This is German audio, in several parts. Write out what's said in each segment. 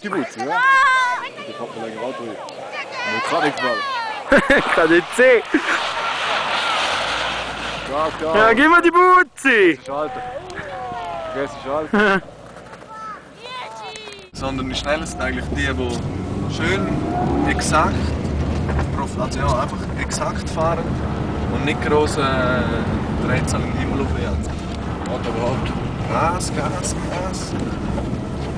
Die Boots, ja? Ich hab mir länger Auto. Ich kann nicht fallen. Ich kann nicht sehen. Gas, Gas. Ja, gib mir die Butzi! Schalten. Vergiss schalten. Sondern die schnellen sind eigentlich die schön exakt, also ja, einfach exakt fahren und nicht große Drehzahl im Himmel aufjagen. Warte überhaupt. Gas, Gas, Gas.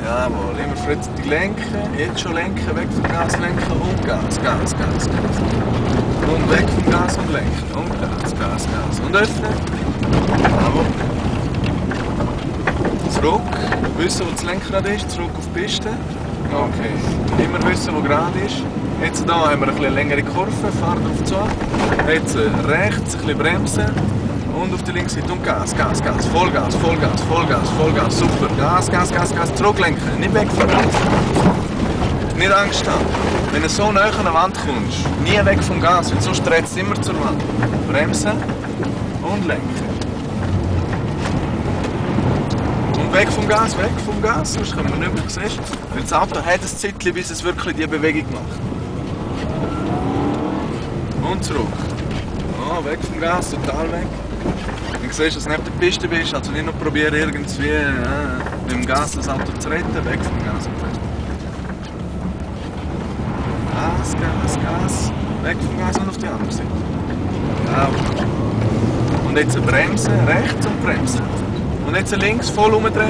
Jawohl, immer Fritz die lenken, jetzt schon lenken, weg vom Gas lenken und Gas, Gas, Gas, Gas. Und weg vom Gas und lenken und Gas, Gas, Gas. Und öffnen. Jawohl. Zurück, wissen wo das Lenkrad ist, zurück auf die Piste. Okay. Immer wissen wo gerade ist. Jetzt hier haben wir eine längere Kurve, Fahrt auf zu. Jetzt rechts ein bisschen bremsen. Und auf die linke Seite und Gas, Gas, Gas, Vollgas, Vollgas, Vollgas, Vollgas, super. Gas, Gas, Gas, Gas, zurücklenken, nicht weg vom Gas. Nicht Angst haben. Wenn du so nah an der Wand kommst, nie weg vom Gas, weil sonst dreht es immer zur Wand. Bremsen und lenken. Und weg vom Gas, sonst können wir nicht mehr sehen. Weil das Auto hat ein Zeitchen, bis es wirklich die Bewegung macht. Und zurück. Oh, weg vom Gas, total weg. Du siehst, dass du neben der Piste bist, also nicht noch probieren irgendwie mit dem Gas das Auto zu retten, weg vom Gas. Gas, Gas, Gas, weg vom Gas und auf die andere Seite. Ja. Und jetzt bremsen, rechts und bremsen. Und jetzt links voll umdrehen,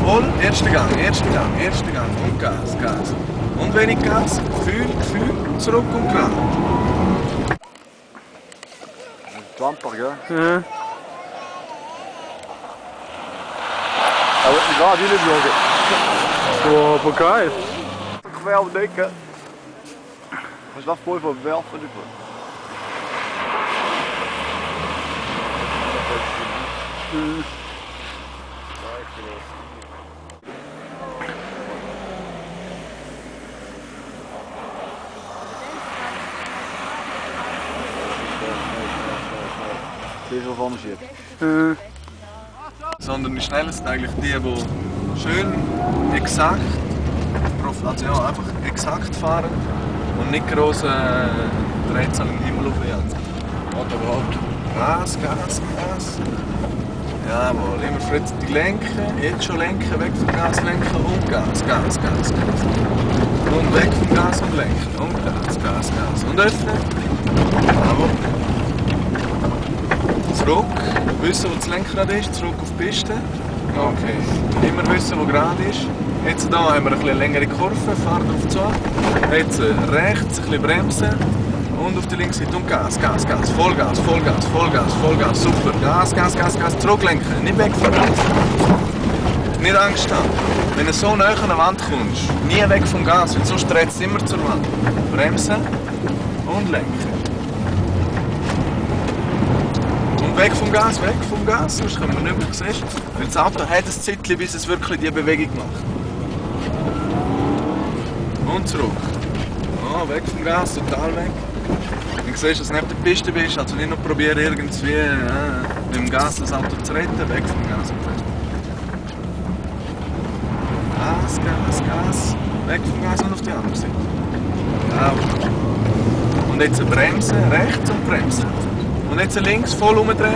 voll, erster Gang und Gas, Gas. Und wenig Gas, Gefühl, zurück und gerade. Dampfer, gell? Ja. Aber ich kann nicht schauen. Boah, aber geil. Quer auf den Decken. Was darf voll verwerfen? Die so vorne steht. Sondern die schnellen sind eigentlich die schön exakt, also ja, einfach exakt fahren und nicht große Drehzahl im Himmel aufjagen. Warte überhaupt. Gas, Gas, Gas. Jawohl, immer Fritz die lenken, jetzt schon lenken, weg vom Gas lenken und Gas, Gas, Gas, Gas. Und weg vom Gas und lenken und Gas, Gas, Gas. Und öffnen. Jawohl. Zurück, wissen wo das Lenkrad ist, zurück auf die Piste. Okay. Immer wissen wo gerade ist. Jetzt hier haben wir eine längere Kurve, Fahrt auf zu. Jetzt rechts ein bisschen bremsen. Und auf die linke Seite und Gas, Gas, Gas, Vollgas, Vollgas, Vollgas, Vollgas, super. Gas, Gas, Gas, Gas, zurücklenken, nicht weg vom Gas. Nicht Angst haben. Wenn du so nah an der Wand kommst, nie weg vom Gas, weil sonst dreht es immer zur Wand. Bremsen und lenken. Und weg vom Gas, sonst können wir nicht mehr sehen. Weil das Auto hat ein Zeitchen, bis es wirklich die Bewegung macht. Und zurück. Oh, weg vom Gas, total weg. Du siehst, dass du neben der Piste bist, also nicht noch probieren irgendwie mit dem Gas das Auto zu retten, weg vom Gas. Gas, Gas, Gas, weg vom Gas und auf die andere Seite. Ja. Und jetzt bremsen, rechts und bremsen. Und jetzt links voll umdrehen,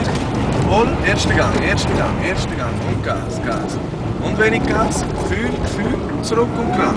voll, erster Gang und Gas, Gas. Und wenig Gas, Gefühl, zurück und gerade.